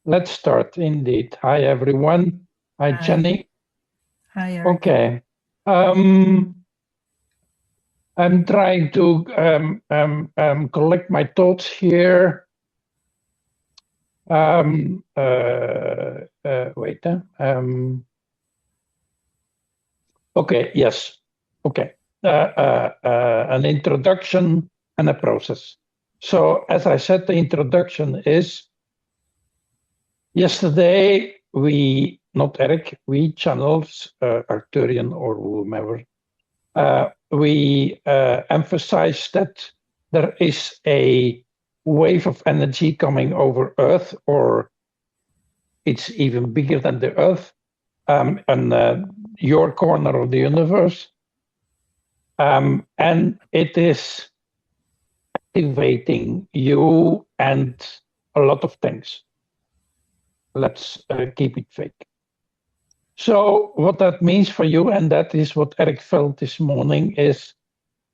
Let's start indeed. Hi, everyone. Hi, Jenny. Hi, Eric. Okay. I'm trying to collect my thoughts here. Wait. Okay, yes. Okay. An introduction and a process. So, as I said, the introduction is yesterday not Eric, we channels, Arcturian or whomever, we emphasized that there is a wave of energy coming over Earth, or it's even bigger than the Earth, and your corner of the universe. And it is activating you and a lot of things. Let's keep it fake. So what that means for you, and that is what Eric felt this morning, is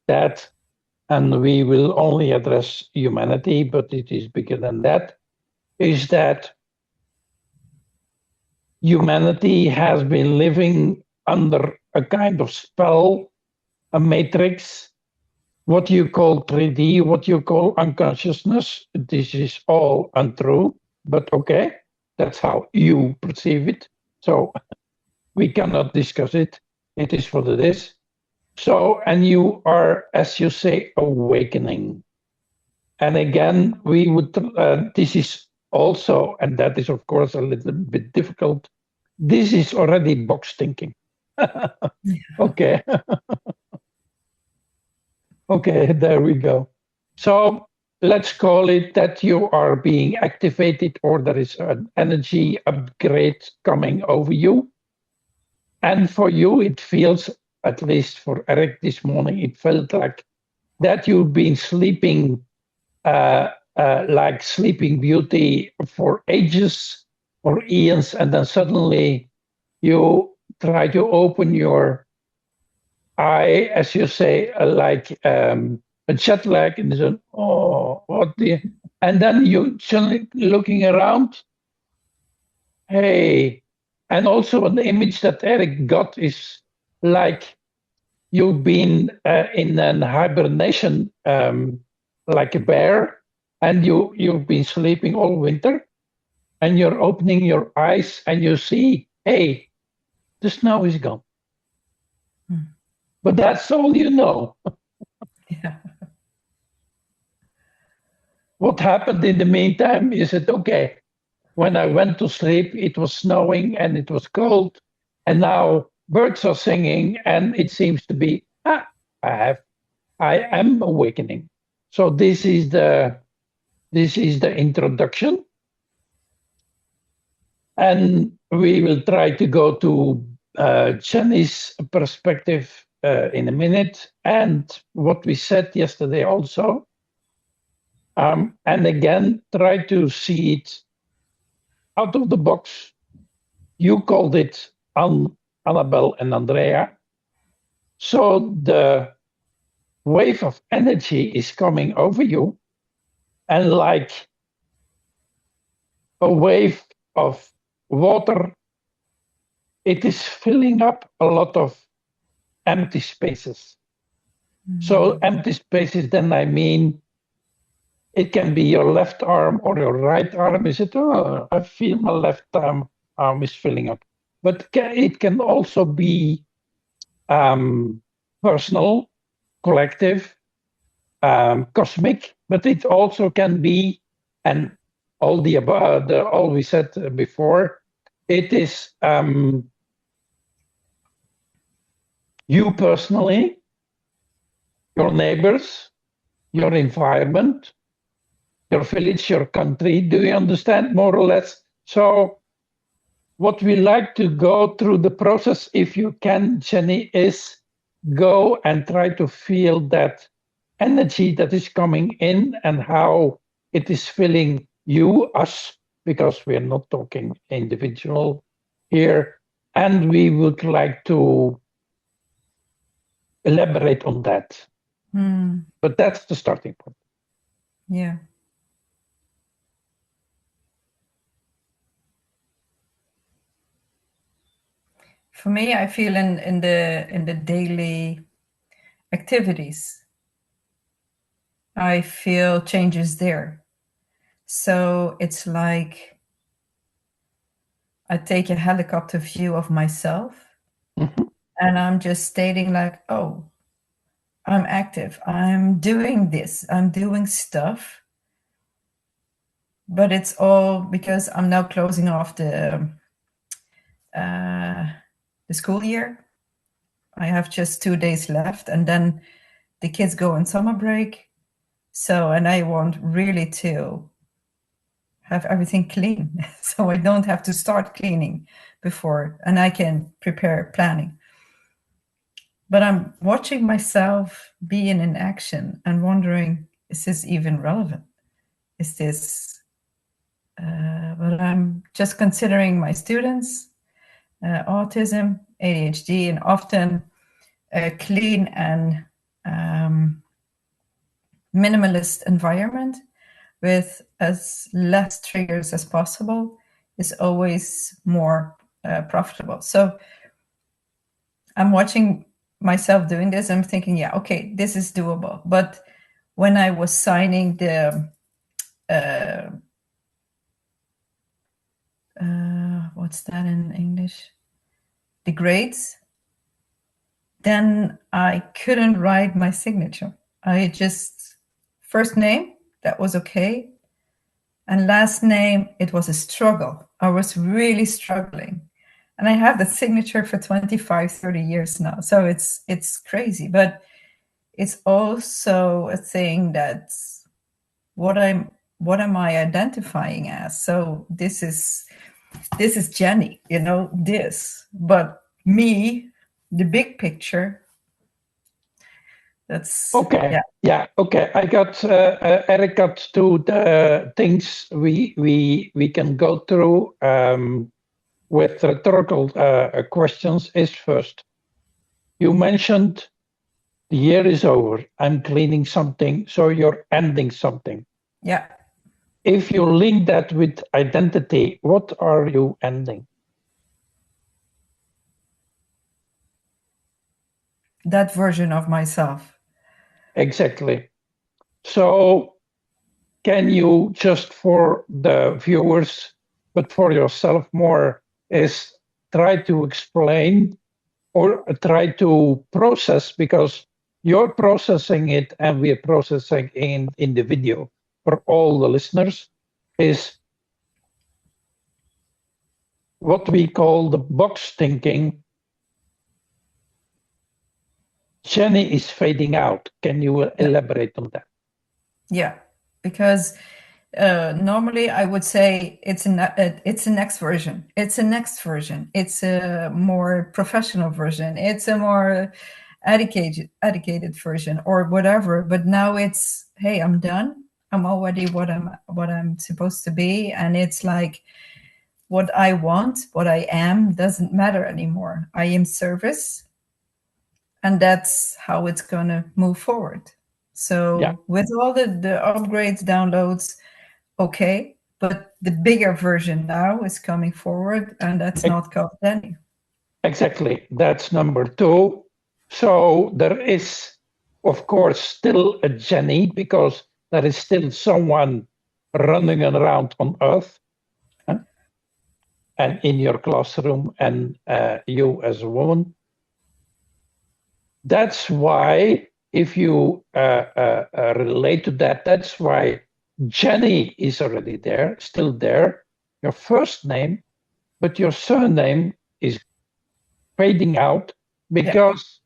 that, and we will only address humanity, but it is bigger than that, is that humanity has been living under a kind of spell, a matrix, what you call 3D, what you call unconsciousness. This is all untrue, but okay, that's how you perceive it. So we cannot discuss it. It is what it is. So, and you are, as you say, awakening. And again, we would, this is also, and that is, of course, a little bit difficult. This is already box thinking. Okay. Okay, there we go. So let's call it that you are being activated, or there is an energy upgrade coming over you. And for you, it feels, at least for Eric this morning, it felt like that you've been sleeping like Sleeping Beauty for ages or eons, and then suddenly you try to open your eye, as you say, like a jet lag, and you say, "Oh, what the?" And then you suddenly looking around. Hey, and also an image that Eric got is like you've been in an hibernation, like a bear, and you've been sleeping all winter, and you're opening your eyes and you see, hey, the snow is gone. But that's all you know. Yeah. What happened in the meantime is that, okay, when I went to sleep, it was snowing and it was cold, and now birds are singing, and it seems to be, I am awakening. So this is the introduction. And we will try to go to Jenny's perspective in a minute, and what we said yesterday also. And again, try to see it out of the box. You called it Annabelle and Andrea. So the wave of energy is coming over you, and like a wave of water, it is filling up a lot of empty spaces. So empty spaces, then I mean, it can be your left arm or your right arm. Is it, oh, I feel my left arm is filling up. But it can also be personal, collective, cosmic, but it also can be, and all the above, all we said before, it is you personally, your neighbors, your environment, your village, your country. Do you understand more or less? So what we like to go through the process, if you can, Jenny, is go and try to feel that energy that is coming in and how it is filling you, us, because we're not talking individual here. And we would like to elaborate on that. But that's the starting point. Yeah. For me, I feel in the daily activities, I feel changes there. So it's like I take a helicopter view of myself, and I'm just stating like, oh, I'm active. I'm doing this. I'm doing stuff. But it's all because I'm now closing off the school year. I have just 2 days left, and then the kids go on summer break. So, and I want really to have everything clean, so I don't have to start cleaning before, and I can prepare planning. But I'm watching myself being in action and wondering, is this even relevant? Is this, but I'm just considering my students, autism, ADHD, and often a clean and minimalist environment with as less triggers as possible is always more profitable. So I'm watching myself doing this. I'm thinking, yeah, okay, this is doable. But when I was signing the what's that in English? The grades, then I couldn't write my signature. I just, first name, that was okay. And last name, it was a struggle. I was really struggling. And I have the signature for 25, 30 years now. So it's crazy. But it's also a thing that's what am I identifying as? So this is Jenny, this. But me, the big picture, that's okay. Yeah. Okay. I got Eric got to the things we can go through with rhetorical questions. Is first, you mentioned the year is over. I'm cleaning something, so you're ending something. Yeah. If you link that with identity, what are you ending? That version of myself. Exactly. So can you, just for the viewers, but for yourself more, is try to explain or try to process, because you're processing it and we're processing in the video for all the listeners, is what we call the box thinking. Jenny is fading out. Can you elaborate on that? Yeah, because normally I would say it's a next version. It's a next version. It's a more professional version. It's a more educated version or whatever. But now it's, hey, I'm done. I'm already what I'm supposed to be, and it's like what I want, what I am doesn't matter anymore. I am service, and that's how it's gonna move forward. So with all the upgrades, downloads, okay, but the bigger version now is coming forward, and that's not called Danny. Exactly. That's number two. So there is, of course, still a Jenny, because there is still someone running around on Earth, and in your classroom, and you as a woman. That's why, if you relate to that, that's why Jenny is already there, still there, your first name, but your surname is fading out because,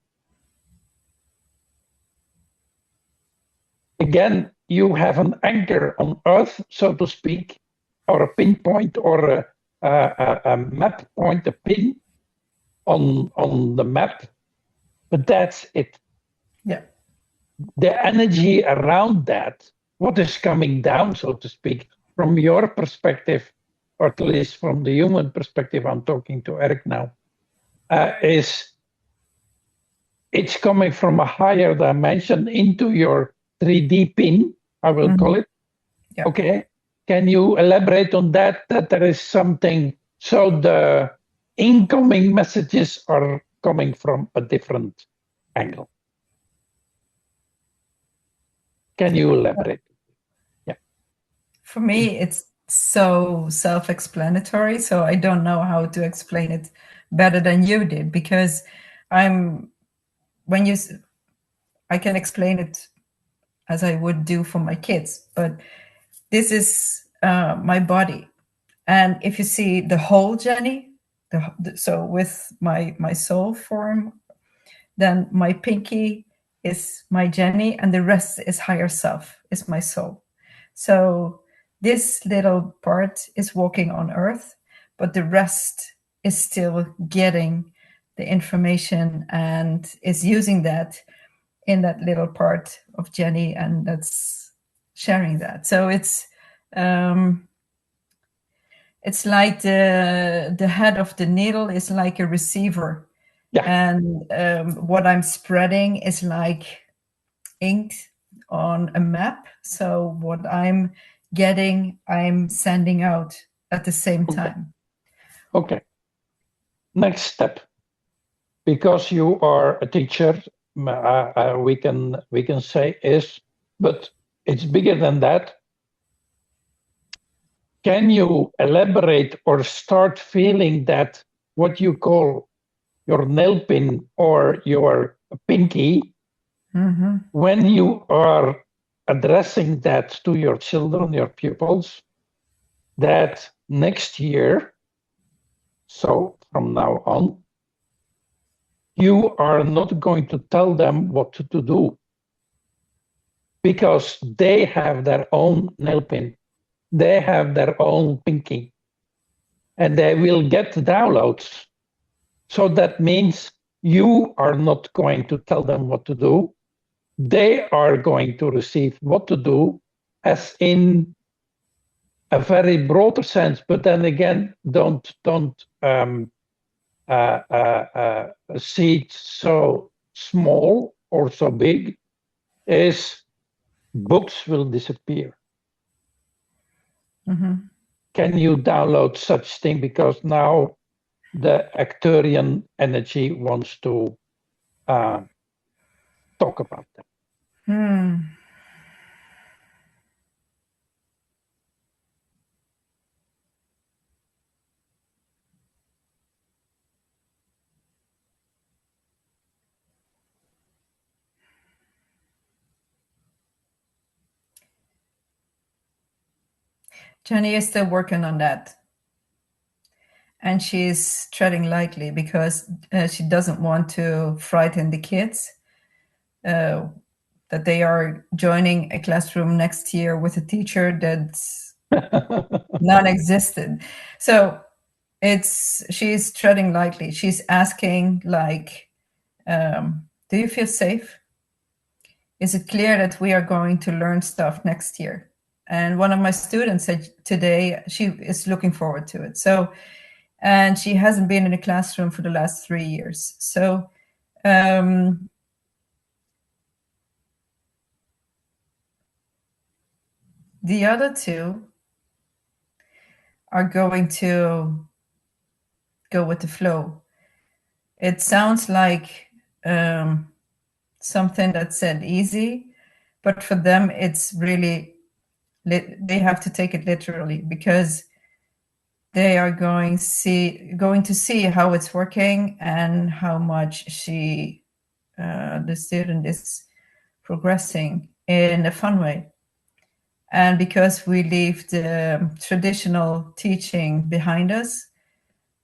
again, you have an anchor on Earth, so to speak, or a pinpoint, or a map point, a pin on the map, but that's it. Yeah. The energy around that, what is coming down, so to speak, from your perspective, or at least from the human perspective, I'm talking to Eric now, is it's coming from a higher dimension into your 3D pin, I will call it. Yeah. Okay. Can you elaborate on that? That there is something, so incoming messages are coming from a different angle. Can you elaborate? Yeah. For me, it's so self-explanatory, so I don't know how to explain it better than you did, because I can explain it as I would do for my kids, but this is my body. And if you see the whole Jenny, so with my soul form, then my pinky is my Jenny, and the rest is higher self, is my soul. So this little part is walking on earth, but the rest is still getting the information and is using that in that little part of Jenny, and that's sharing that. So it's like the head of the needle is like a receiver. Yeah. And what I'm spreading is like ink on a map. So what I'm getting, I'm sending out at the same time. Okay. Next step. Because you are a teacher, we can say is, but it's bigger than that. Can you elaborate or start feeling that what you call your nail pin or your pinky, when you are addressing that to your children, your pupils, that next year, so from now on, you are not going to tell them what to do, because they have their own nail pin, they have their own pinky, and they will get downloads. So that means you are not going to tell them what to do. They are going to receive what to do, as in a very broader sense. But then again, don't see it so small or so big, is books will disappear. Can you download such thing? Because now the Arcturian energy wants to talk about that. Jenny is still working on that. And she's treading lightly because she doesn't want to frighten the kids that they are joining a classroom next year with a teacher that's non-existent. So she's treading lightly. She's asking like, do you feel safe? Is it clear that we are going to learn stuff next year? And one of my students said today she is looking forward to it. So, and she hasn't been in a classroom for the last 3 years. So the other two are going to go with the flow. It sounds like something that's said easy, but for them it's really, they have to take it literally, because they are going to see how it's working and how much the student is progressing in a fun way. And because we leave the traditional teaching behind us,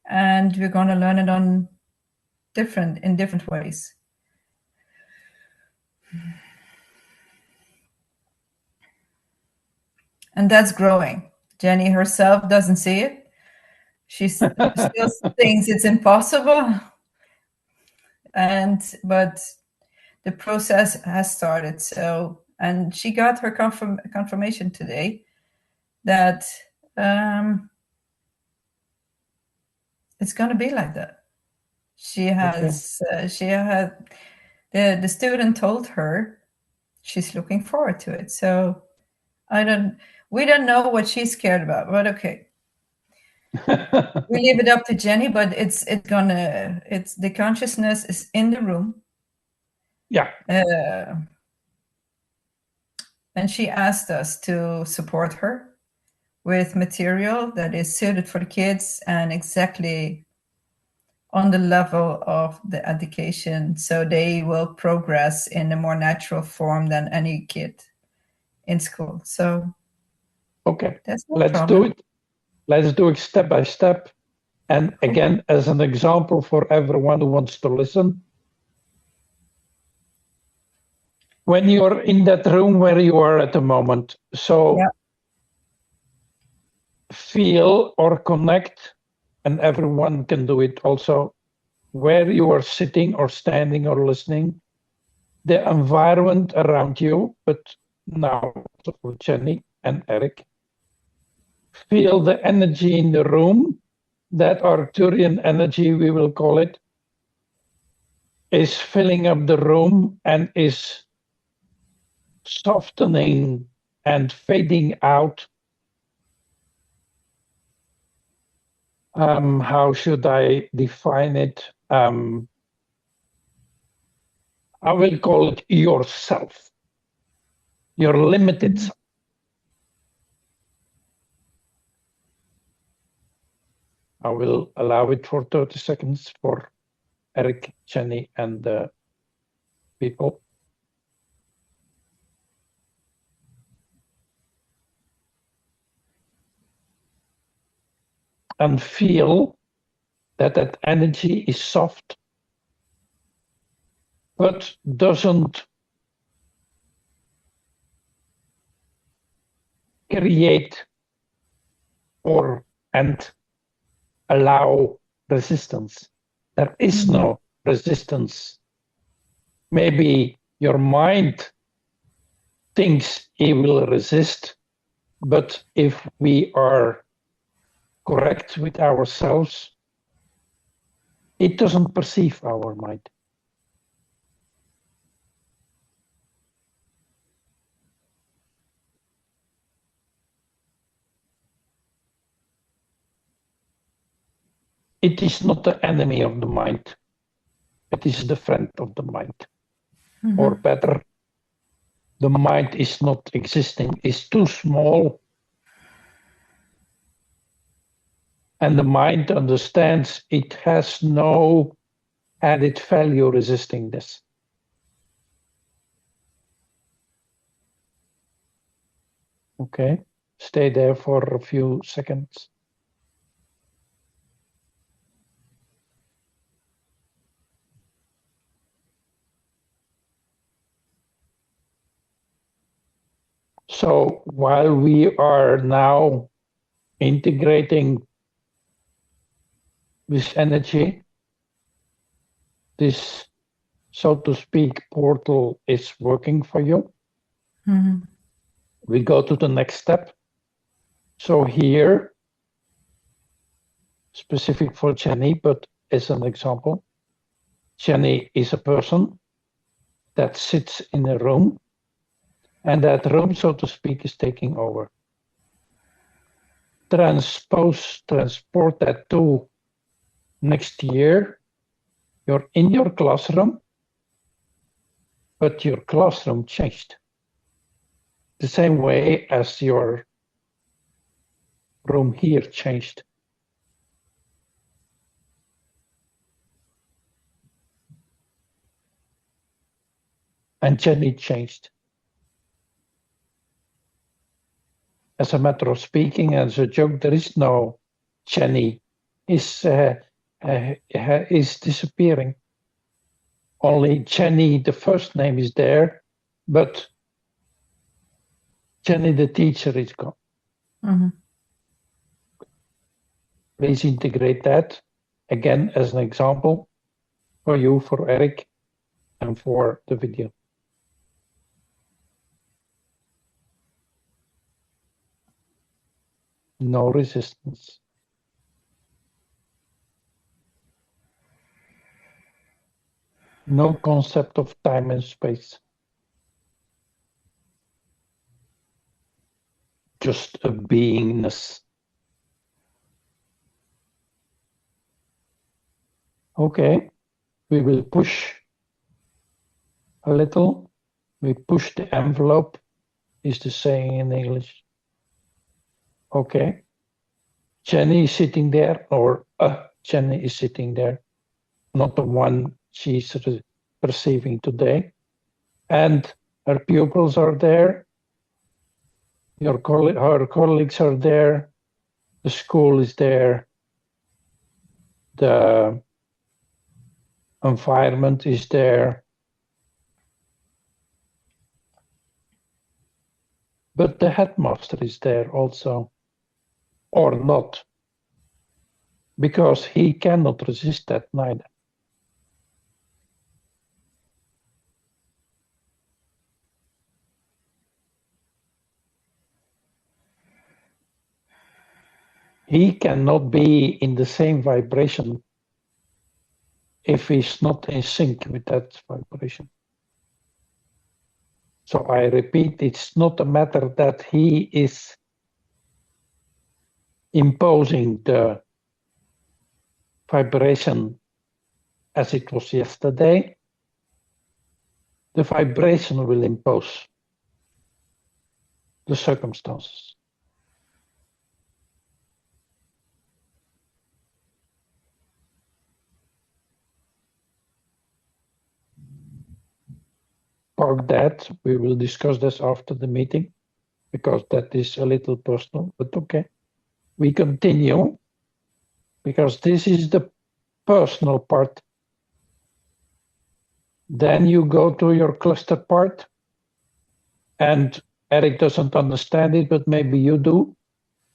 and we're going to learn it in different ways. And that's growing. Jenny herself doesn't see it. She still thinks it's impossible. But the process has started. So, and she got her confirmation today that it's going to be like that. She has, the student told her she's looking forward to it. So we don't know what she's scared about, but okay. We leave it up to Jenny, but it's the consciousness is in the room. Yeah. And she asked us to support her with material that is suited for the kids and exactly on the level of the education, so they will progress in a more natural form than any kid in school. So Okay, that's no let's problem. do it. Let's do it step by step. And again, as an example for everyone who wants to listen, when you're in that room where you are at the moment, so feel or connect, and everyone can do it also, where you are sitting or standing or listening, the environment around you, but now for Jenny and Eric, feel the energy in the room, that Arcturian energy, we will call it, is filling up the room and is softening and fading out. How should I define it? I will call it yourself, your limited self. I will allow it for 30 seconds for Eric, Jenny, and the people. And feel that that energy is soft, but doesn't create and allow resistance. There is no resistance. Maybe your mind thinks it will resist, but if we are correct with ourselves, it doesn't perceive our mind. It is not the enemy of the mind. It is the friend of the mind. Or better, the mind is not existing, it's too small. And the mind understands it has no added value resisting this. Okay, stay there for a few seconds. So while we are now integrating this energy, this, so to speak, portal is working for you. We go to the next step. So here, specific for Jenny, but as an example, Jenny is a person that sits in a room, and that room, so to speak, is taking over. Transport that to next year. You're in your classroom, but your classroom changed. The same way as your room here changed. And Jenny changed. As a matter of speaking, as a joke, there is no Jenny is disappearing. Only Jenny, the first name, is there, but Jenny, the teacher, is gone. Please integrate that again as an example for you, for Eric, and for the video. No resistance. No concept of time and space. Just a beingness. Okay, we will push a little. We push the envelope, is the saying in English. Okay. Jenny is sitting there, or Jenny is sitting there, not the one she's perceiving today. And her pupils are there. Her colleagues are there. The school is there. The environment is there. But the headmaster is there also, or not, because he cannot resist that neither. He cannot be in the same vibration if he's not in sync with that vibration. So I repeat, it's not a matter that he is imposing the vibration as it was yesterday. The vibration will impose the circumstances. Park that. We will discuss this after the meeting, because that is a little personal, but okay. We continue, because this is the personal part. Then you go to your cluster part, and Eric doesn't understand it, but maybe you do.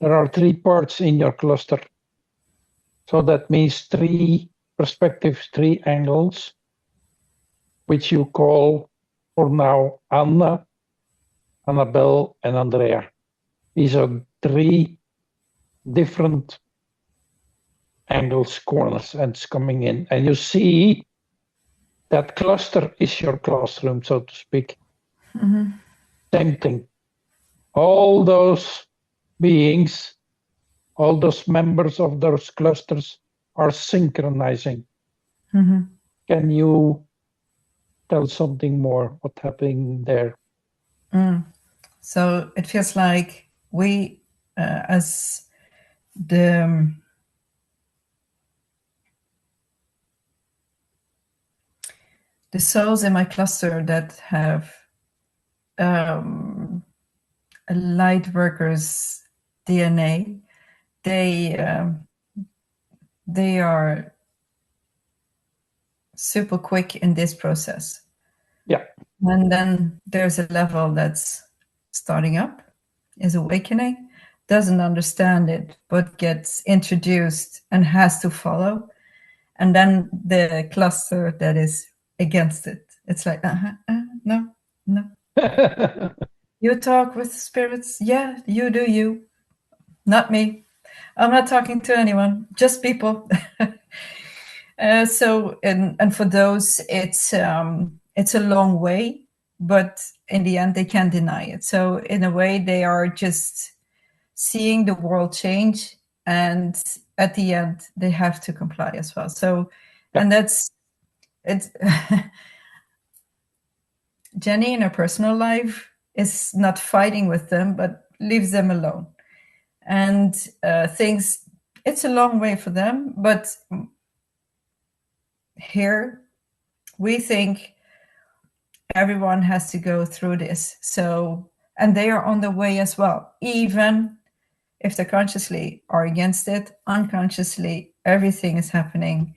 There are 3 parts in your cluster. So that means 3 perspectives, 3 angles, which you call for now Anna, Annabelle, and Andrea. These are 3 different angles, corners, and it's coming in. And you see that cluster is your classroom, so to speak. Mm-hmm. Same thing. All those beings, all those members of those clusters are synchronizing. Mm-hmm. Can you tell something more what's happening there? So it feels like we, as the souls in my cluster that have a light workers DNA, they are super quick in this process. Yeah. And then there's a level that's starting up, is awakening, doesn't understand it, but gets introduced and has to follow. And then the cluster that is against it, it's like, no. You talk with spirits. Yeah, you do you. Not me. I'm not talking to anyone, just people. So, and for those, it's a long way, but in the end, they can't deny it. So, in a way, they are just seeing the world change, and at the end, they have to comply as well. So, and it's Jenny in her personal life is not fighting with them, but leaves them alone, and thinks it's a long way for them, but here we think everyone has to go through this. So, and they are on the way as well, even if they consciously are against it. Unconsciously, everything is happening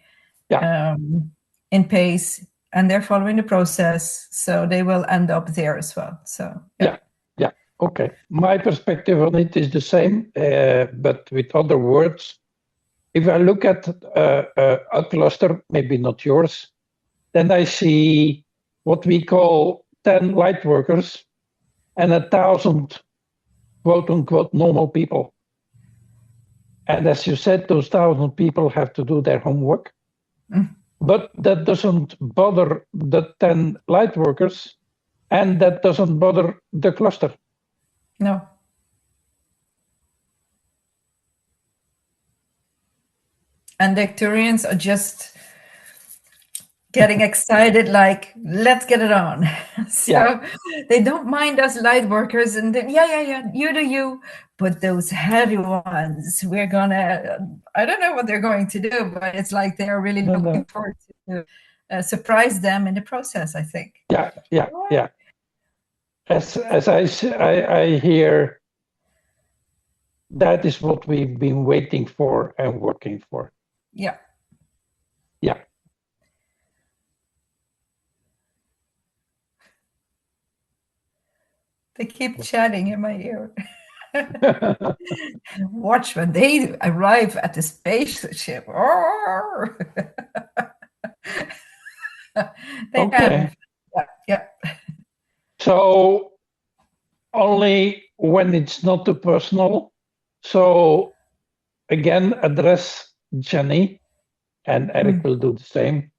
in pace, and they're following the process, so they will end up there as well. So yeah. Okay, my perspective on it is the same, but with other words. If I look at a cluster, maybe not yours, then I see what we call 10 light workers and 1,000 quote unquote normal people. And as you said, those 1,000 people have to do their homework. But that doesn't bother the 10 light workers, and that doesn't bother the cluster. No. And the Arcturians are just getting excited, like, let's get it on. So they don't mind us light workers, and then, yeah, you do you. But those heavy ones, we're gonna, I don't know what they're going to do, but it's like they're really looking forward to surprise them in the process, I think. Yeah. As I hear, that is what we've been waiting for and working for. Yeah. They keep chatting in my ear. Watch when they arrive at the spaceship. Okay. Yeah. So only when it's not too personal. So again, address Jenny, and Eric will do the same.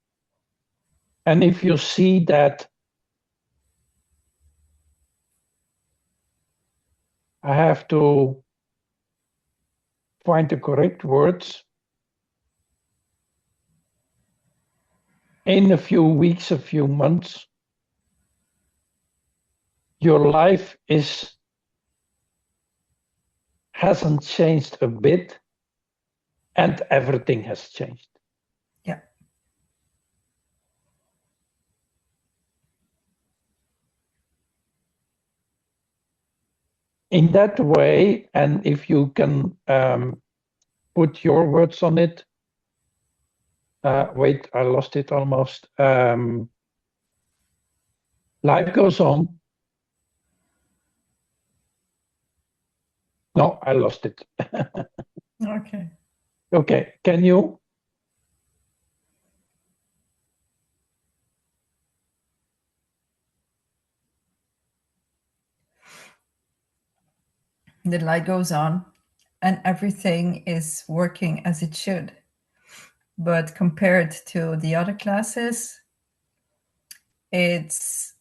And if you see that I have to find the correct words, in a few weeks, a few months, your life hasn't changed a bit, and everything has changed. Yeah. In that way, and if you can put your words on it. Wait, I lost it almost. Life goes on. No, I lost it. Okay. Okay, can you? The light goes on and everything is working as it should. But compared to the other classes, it's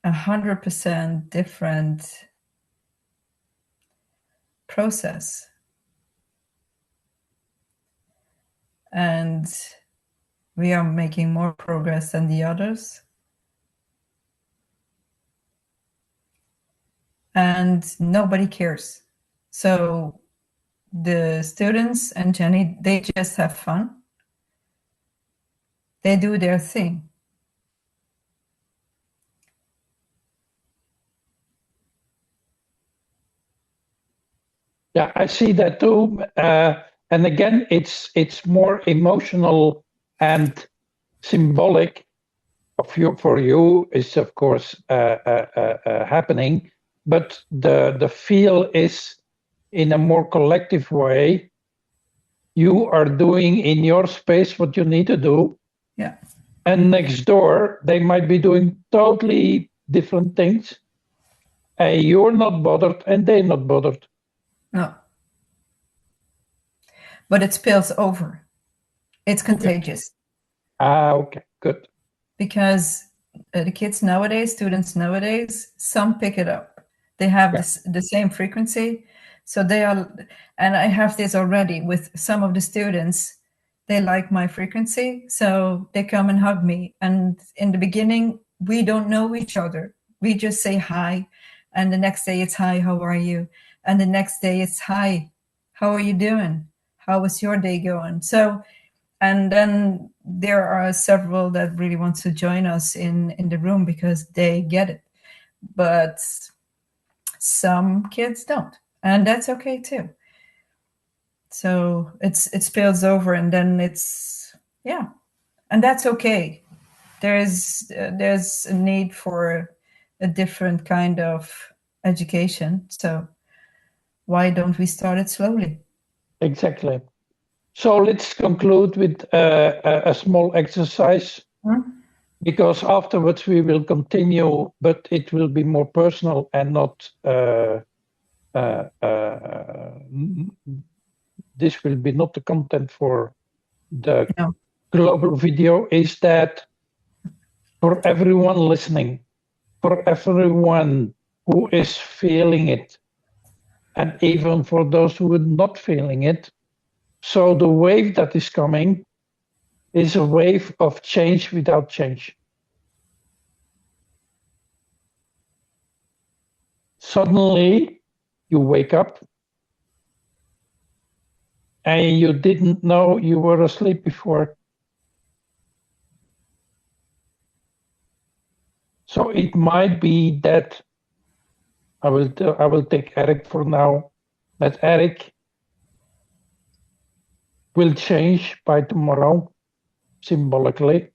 100% different process. And we are making more progress than the others. And nobody cares. So the students and Jenny, they just have fun. They do their thing. Yeah, I see that too. And again, it's more emotional and symbolic for you is of course happening, but the feel is in a more collective way. You are doing in your space what you need to do. Yeah. And next door, they might be doing totally different things. And you're not bothered and they're not bothered. No. But it spills over. It's contagious. Okay, good. Because the kids nowadays, students nowadays, some pick it up. They have the same frequency. So they are, and I have this already with some of the students, they like my frequency. So they come and hug me. And in the beginning, we don't know each other. We just say hi. And the next day it's hi, how are you? And the next day it's hi, how are you doing? How was your day going? So, and then there are several that really want to join us in the room because they get it. But some kids don't. And that's okay too. So it spills over and then it's, yeah. And that's okay. There's a need for a different kind of education. So why don't we start it slowly? Exactly. So let's conclude with a small exercise, because afterwards we will continue, but it will be more personal and not this will be not the content for the global video. Is that for everyone listening, for everyone who is feeling it, and even for those who are not feeling it. So the wave that is coming, is a wave of change without change. Suddenly, you wake up and you didn't know you were asleep before. So it might be that I will take Eric for now, that Eric will change by tomorrow, symbolically,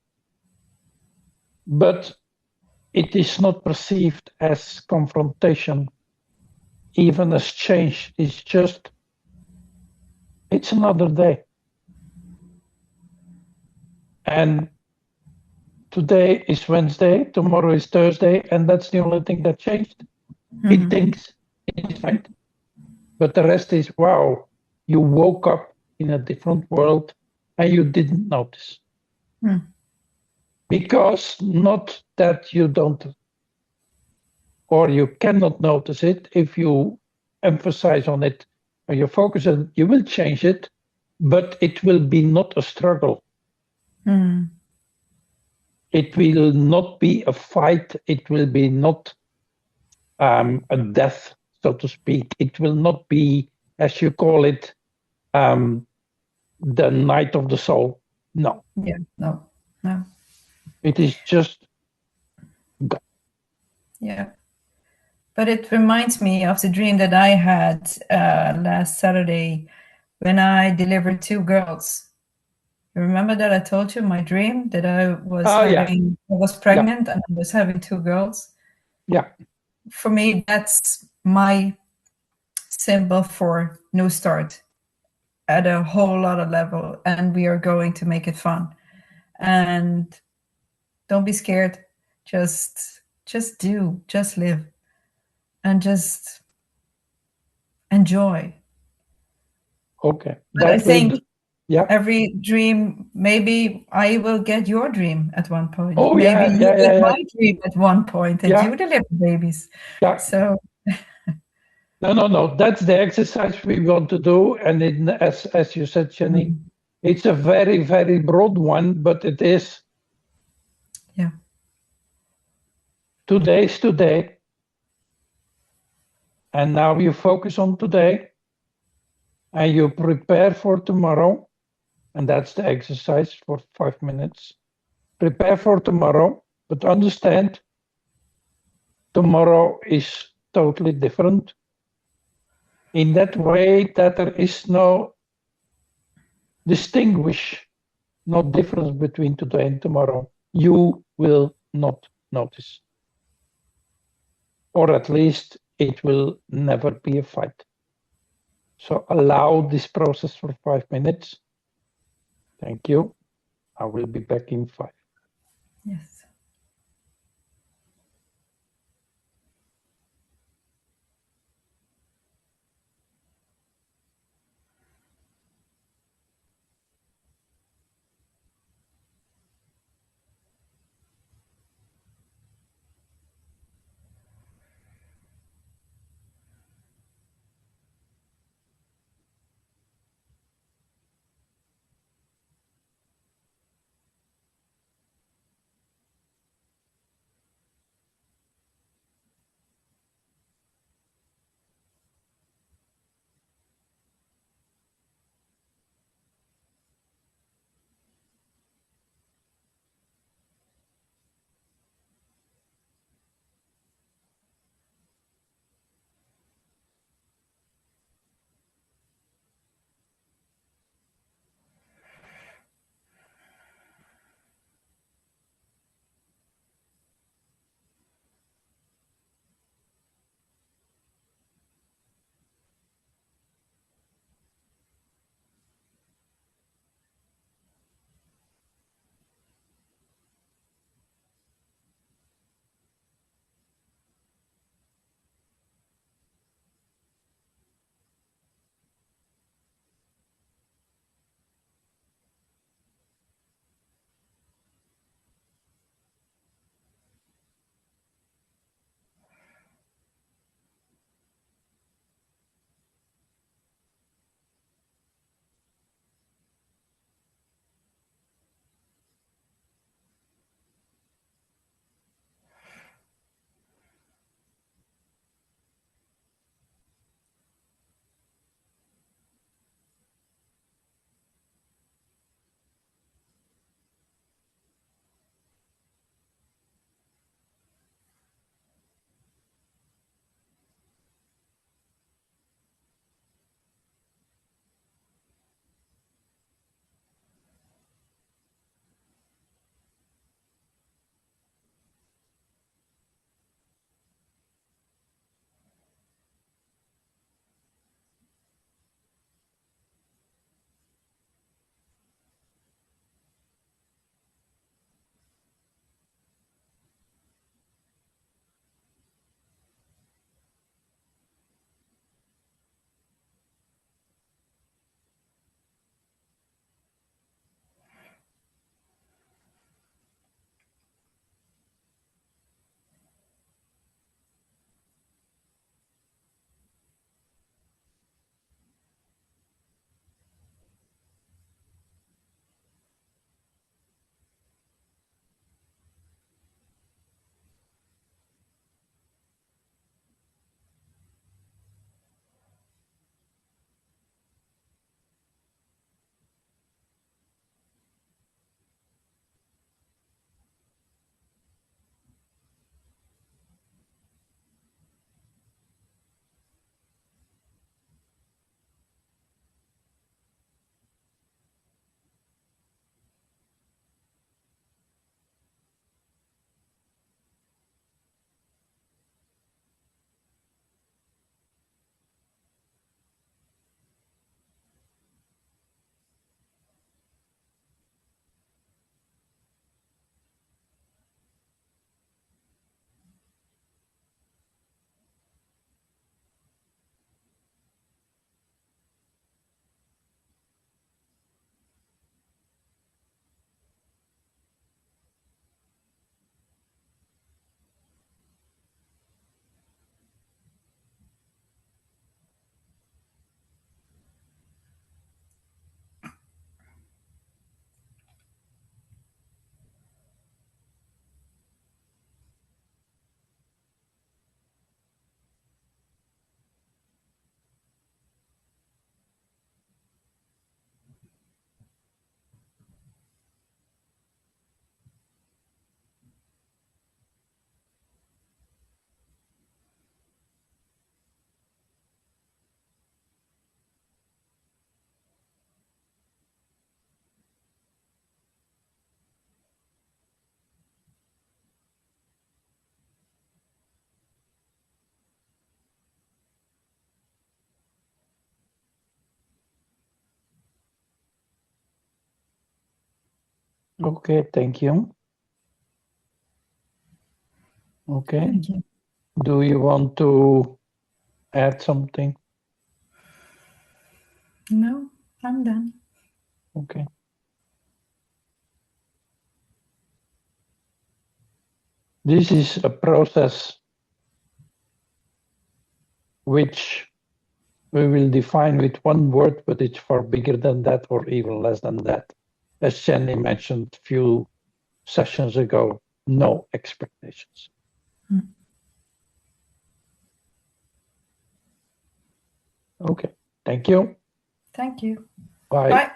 but it is not perceived as confrontation, even as change. It's another day. And today is Wednesday, tomorrow is Thursday, and that's the only thing that changed. It thinks it's fine. But the rest is, wow, you woke up in a different world and you didn't notice. Because not that you don't, or you cannot notice it, if you emphasize on it or you focus on it, you will change it, but it will be not a struggle. It will not be a fight. It will be not a death, so to speak. It will not be, as you call it, the night of the soul. No. Yeah, no. It is just gone. Yeah. But it reminds me of the dream that I had last Saturday when I delivered 2 girls. You remember that I told you my dream that I was I was pregnant and I was having 2 girls? Yeah. For me, that's my symbol for new start at a whole other level, and we are going to make it fun. And don't be scared. Just do, just live, and just enjoy. Okay. But I think every dream, maybe I will get your dream at one point. Oh, maybe yeah, you get my dream at one point, and you deliver babies. Yeah. So no. That's the exercise we want to do. And as you said, Jenny, it's a very, very broad one, but it is. Yeah. Today's today. And now you focus on today and you prepare for tomorrow. And that's the exercise for 5 minutes. Prepare for tomorrow, but understand tomorrow is totally different. In that way that there is no difference between today and tomorrow. You will not notice. Or at least it will never be a fight. So allow this process for 5 minutes. Thank you. I will be back in 5. Yes. Okay, thank you. Okay. Thank you. Do you want to add something? No, I'm done. Okay. This is a process which we will define with one word, but it's far bigger than that or even less than that. As Jenny mentioned a few sessions ago, no expectations. Okay, thank you. Thank you. Bye. Bye.